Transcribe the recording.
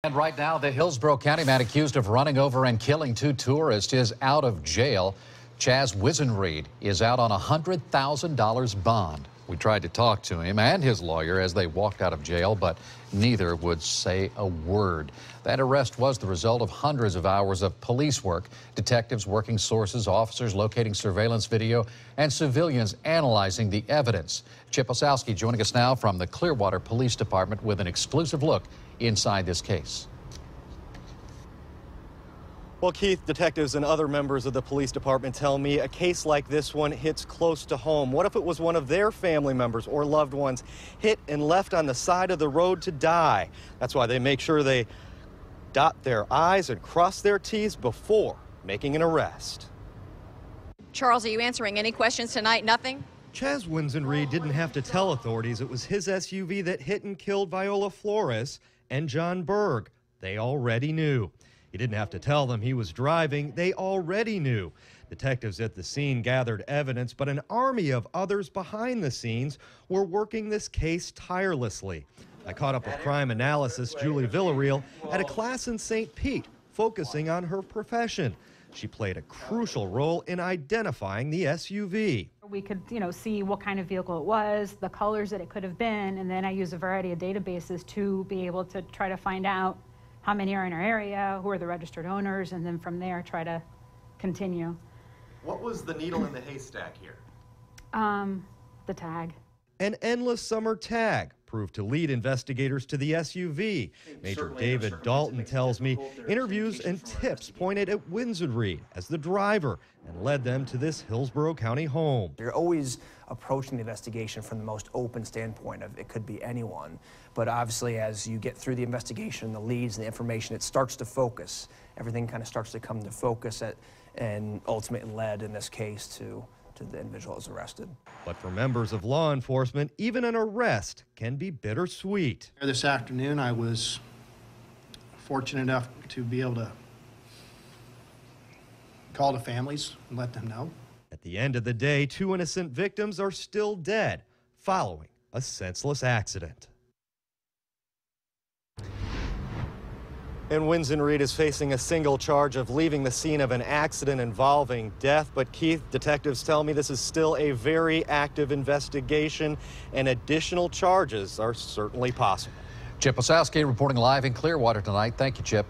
And right now, the Hillsborough County man accused of running over and killing 2 tourists is out of jail. Chaz Wisenreed is out on a $100,000 bond. We tried to talk to him and his lawyer as they walked out of jail, but neither would say a word. That arrest was the result of hundreds of hours of police work, detectives working sources, officers locating surveillance video, and civilians analyzing the evidence. Chip Osowski joining us now from the Clearwater Police Department with an exclusive look inside this case. Well, Keith, detectives and other members of the police department tell me a case like this one hits close to home. What if it was one of their family members or loved ones hit and left on the side of the road to die? That's why they make sure they dot their I's and cross their T's before making an arrest. Charles, are you answering any questions tonight? Nothing? Chaz Wisenreed didn't have to tell authorities it was his SUV that hit and killed Viola Flores and John Berg. They already knew. He didn't have to tell them he was driving. They already knew. Detectives at the scene gathered evidence, but an army of others behind the scenes were working this case tirelessly. I caught up with crime analyst Julie Villarreal at a class in St. Pete, focusing on her profession. She played a crucial role in identifying the SUV. We could, see what kind of vehicle it was, the colors that it could have been, and then I use a variety of databases to be able to try to find out how many are in our area, who are the registered owners, and then from there try to continue. What was the needle in the haystack here? The tag. An endless summer tag proved to lead investigators to the SUV. Major David Dalton tells me interviews and tips pointed at Wisenreed as the driver and led them to this Hillsborough County home. You're always approaching the investigation from the most open standpoint of it could be anyone. But obviously as you get through the investigation, the leads and the information, it starts to focus. Everything kind of starts to come to focus and ultimately led in this case to the individual that was arrested. But for members of law enforcement, even an arrest can be bittersweet. This afternoon, I was fortunate enough to be able to call the families and let them know. At the end of the day, 2 innocent victims are still dead following a senseless accident. And Wisenreed is facing a single charge of leaving the scene of an accident involving death. But Keith, detectives tell me this is still a very active investigation and additional charges are certainly possible. Chip Osowski reporting live in Clearwater tonight. Thank you, Chip.